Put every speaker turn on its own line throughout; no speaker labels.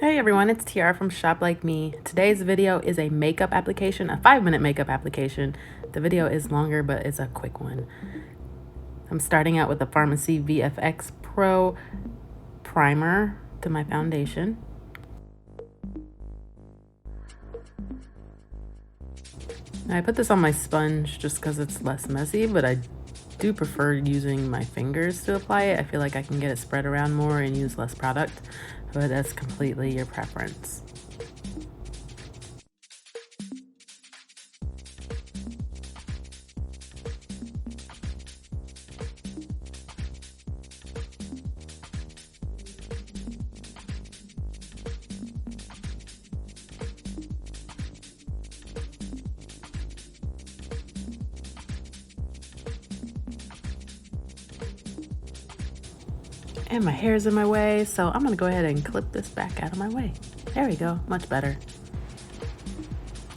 Hey everyone, it's Tiara from Shop Like Me. Today's video is a makeup application, a 5-minute makeup application. The video is longer, but it's a quick one. I'm starting out with the Pharmacy VFX Pro primer to my foundation. I put this on my sponge just because it's less messy, but I do prefer using my fingers to apply it. I feel like I can get it spread around more and use less product, but that's completely your preference. And my hair's in my way, so I'm gonna go ahead and clip this back out of my way. There we go, much better.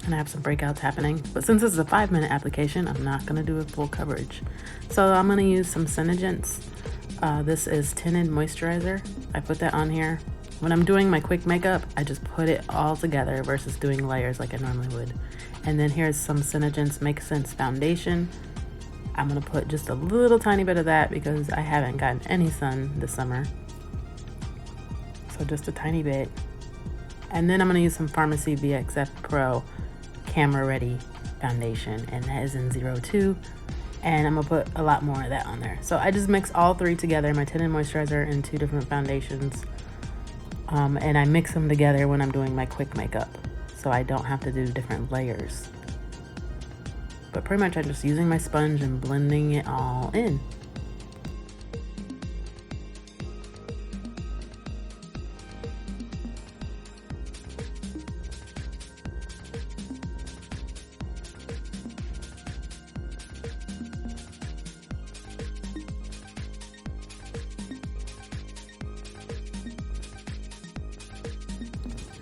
And I have some breakouts happening, but since this is a 5-minute application, I'm not gonna do a full coverage. So I'm gonna use some Senegence. This is Tinted Moisturizer. I put that on here. When I'm doing my quick makeup, I just put it all together versus doing layers like I normally would. And then here's some Senegence Make Sense Foundation. I'm gonna put just a little tiny bit of that because I haven't gotten any sun this summer. So just a tiny bit. And then I'm gonna use some Pharmacy VFX Pro Camera Ready Foundation, and that is in 02. And I'm gonna put a lot more of that on there. So I just mix all three together, my tinted moisturizer and 2 different foundations. And I mix them together when I'm doing my quick makeup, so I don't have to do different layers. But pretty much I'm just using my sponge and blending it all in.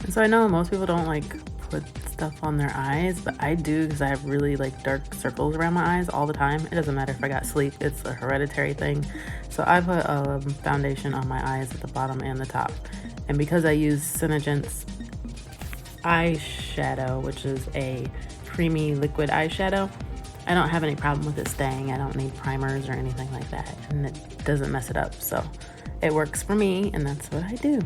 And so I know most people don't like put stuff on their eyes, but I do because I have really like dark circles around my eyes all the time. It doesn't matter if I got sleep, it's a hereditary thing. So I put a foundation on my eyes at the bottom and the top. And because I use Senegence eyeshadow, which is a creamy liquid eyeshadow, I don't have any problem with it staying. I don't need primers or anything like that, and it doesn't mess it up. So it works for me, and that's what I do.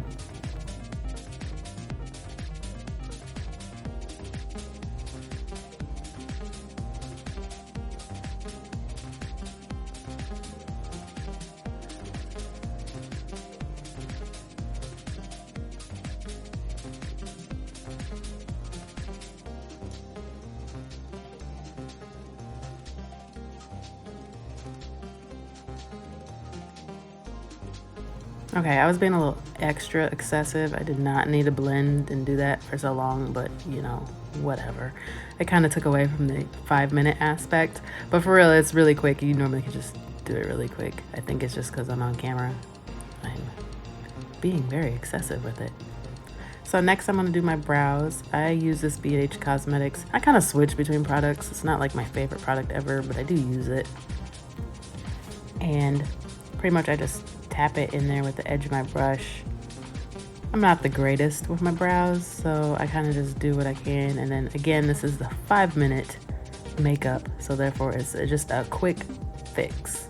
Okay, I was being a little extra excessive. I did not need to blend and do that for so long, but you know, whatever. It kind of took away from the 5-minute aspect, but for real, it's really quick. You normally can just do it really quick. I think it's just because I'm on camera. I'm being very excessive with it. So next I'm gonna do my brows. I use this BH Cosmetics. I kind of switch between products. It's not like my favorite product ever, but I do use it. And pretty much I just tap it in there with the edge of my brush. I'm not the greatest with my brows, so I kind of just do what I can. And then again, this is the 5-minute makeup, so therefore it's just a quick fix.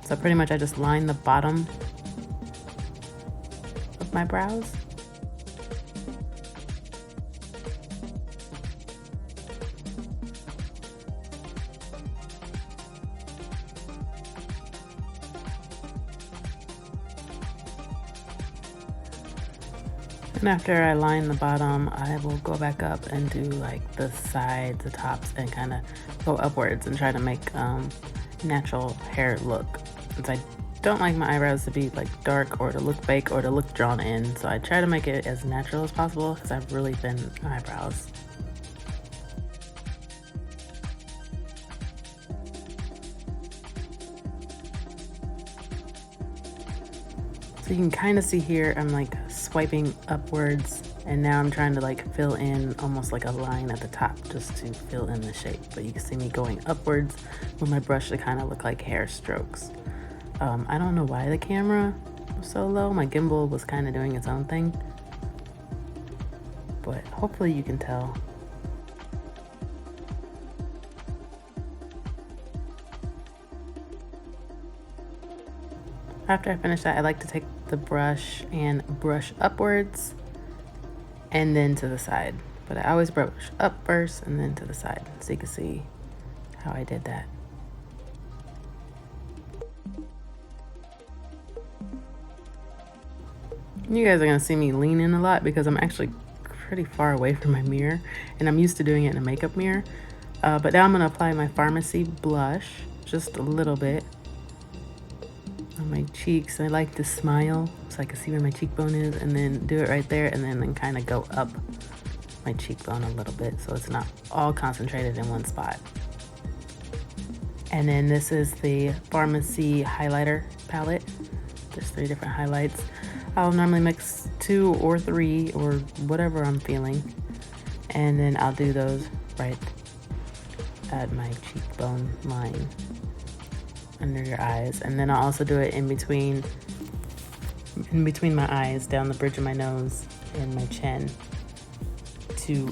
So pretty much I just line the bottom of my brows. And after I line the bottom, I will go back up and do like the sides, the tops, and kind of go upwards and try to make natural hair look. Since I don't like my eyebrows to be like dark or to look fake or to look drawn in, so I try to make it as natural as possible because I have really thin eyebrows. So you can kind of see here, I'm like swiping upwards, and now I'm trying to like fill in almost like a line at the top just to fill in the shape. But you can see me going upwards with my brush to kind of look like hair strokes. I don't know why the camera was so low. My gimbal was kind of doing its own thing. but hopefully you can tell. After I finish that, I like to take the brush and brush upwards and then to the side. But I always brush up first and then to the side, so you can see how I did that. You guys are gonna see me lean in a lot because I'm actually pretty far away from my mirror and I'm used to doing it in a makeup mirror. But now I'm gonna apply my Pharmacy blush, just a little bit on my cheeks. I like to smile so I can see where my cheekbone is, and then do it right there, and then kind of go up my cheekbone a little bit so it's not all concentrated in one spot. And then this is the Pharmacy highlighter palette. There's 3 different highlights. I'll normally mix 2 or 3 or whatever I'm feeling, and then I'll do those right at my cheekbone line under your eyes, and then I'll also do it in between my eyes, down the bridge of my nose and my chin to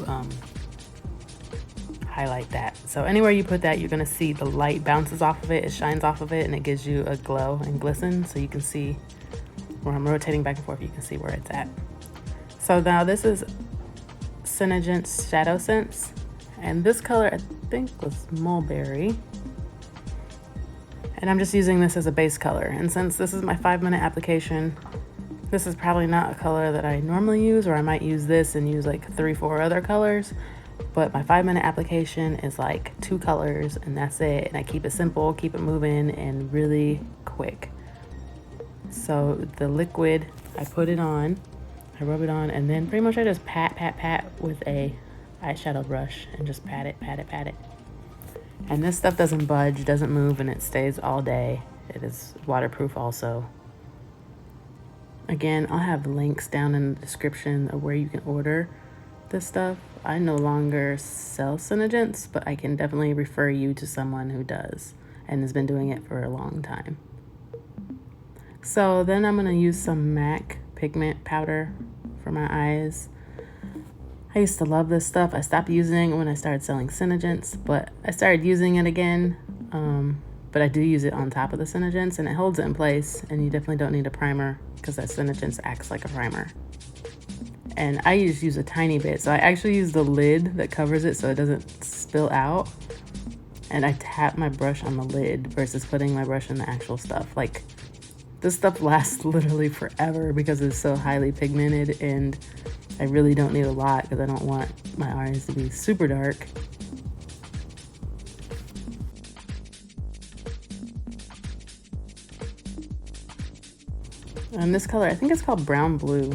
highlight that. So anywhere you put that, you're gonna see the light bounces off of it, it shines off of it, and it gives you a glow and glisten, so you can see where I'm rotating back and forth, you can see where it's at. So now this is SeneGence Shadow Sense, and this color I think was Mulberry. And I'm just using this as a base color. And since this is my 5-minute application, this is probably not a color that I normally use, or I might use this and use like 3-4 other colors. But my 5-minute application is like 2 colors and that's it. And I keep it simple, keep it moving, and really quick. So the liquid, I put it on, I rub it on, and then pretty much I just pat with a eyeshadow brush and just pat it. And this stuff doesn't budge, doesn't move, and it stays all day. It is waterproof also. Again, I'll have links down in the description of where you can order this stuff. I no longer sell SeneGence, but I can definitely refer you to someone who does and has been doing it for a long time. So then I'm gonna use some MAC pigment powder for my eyes. I used to love this stuff. I stopped using it when I started selling SeneGence, but I started using it again. But I do use it on top of the SeneGence, and it holds it in place, and you definitely don't need a primer because that SeneGence acts like a primer. And I just use a tiny bit. So I actually use the lid that covers it so it doesn't spill out. And I tap my brush on the lid versus putting my brush in the actual stuff. Like, this stuff lasts literally forever because it's so highly pigmented, and I really don't need a lot because I don't want my eyes to be super dark. And this color, I think it's called Brown Blue,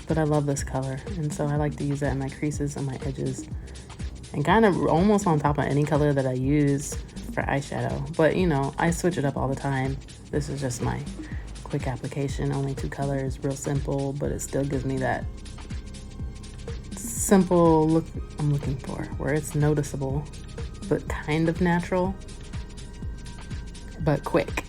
but I love this color. And so I like to use that in my creases and my edges, and kind of almost on top of any color that I use for eyeshadow. But you know, I switch it up all the time. This is just my quick application, only 2 colors, real simple, but it still gives me that simple look I'm looking for, where it's noticeable, but kind of natural, but quick.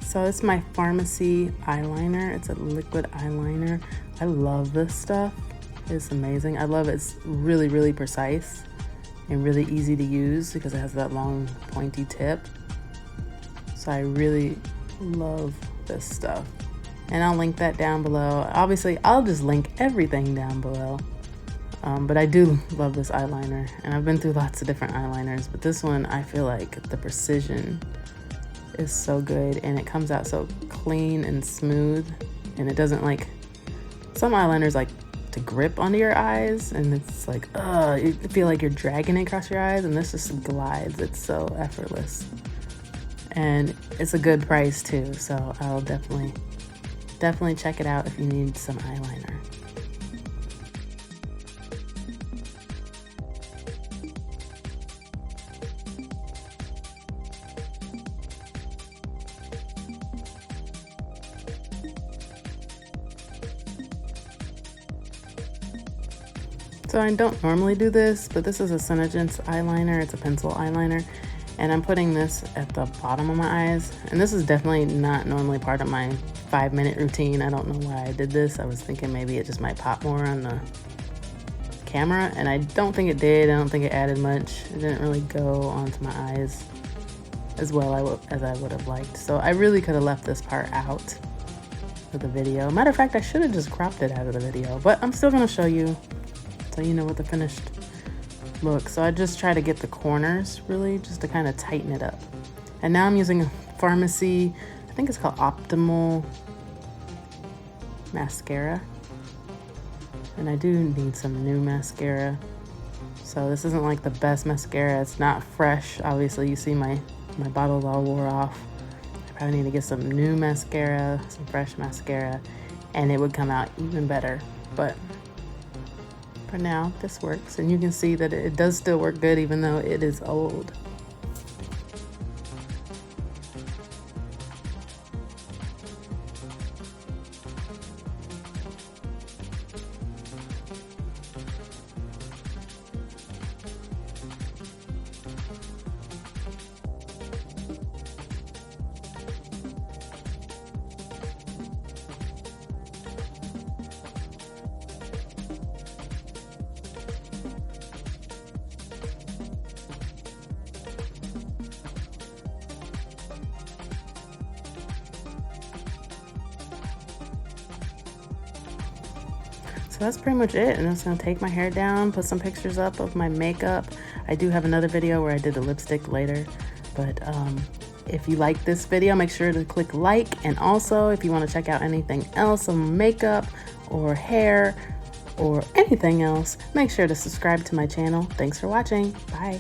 So it's my Pharmacy eyeliner. It's a liquid eyeliner. I love this stuff. It's amazing. I love it. It's really, really precise and really easy to use because it has that long pointy tip. So I really love this stuff. And I'll link that down below. Obviously, I'll just link everything down below. But I do love this eyeliner. And I've been through lots of different eyeliners, but this one, I feel like the precision is so good, and it comes out so clean and smooth, and it doesn't like, some eyeliners like to grip onto your eyes, and it's like, you feel like you're dragging it across your eyes, and this just glides. It's so effortless, and it's a good price too, so I'll definitely check it out if you need some eyeliner. So I don't normally do this, but this is a SeneGence eyeliner. It's a pencil eyeliner, And I'm putting this at the bottom of my eyes. And this is definitely not normally part of my 5-minute routine. I don't know why I did this. I was thinking maybe it just might pop more on the camera, and I don't think it did. I don't think it added much. It didn't really go onto my eyes as well as I would have liked. So I really could have left this part out of the video. Matter of fact, I should have just cropped it out of the video, but I'm still gonna show you so you know what the finished look. So I just try to get the corners really just to kind of tighten it up. And now I'm using a Pharmacy, I think it's called Optimal mascara. And I do need some new mascara. So this isn't like the best mascara. It's not fresh. Obviously you see my bottles all wore off. I probably need to get some new mascara, some fresh mascara, and it would come out even better. But for now, this works. And you can see that it does still work good even though it is old. So that's pretty much it. And I'm just gonna take my hair down, put some pictures up of my makeup. I do have another video where I did the lipstick later, but if you like this video, make sure to click like. And also if you want to check out anything else on makeup or hair or anything else, make sure to subscribe to my channel. Thanks for watching. Bye.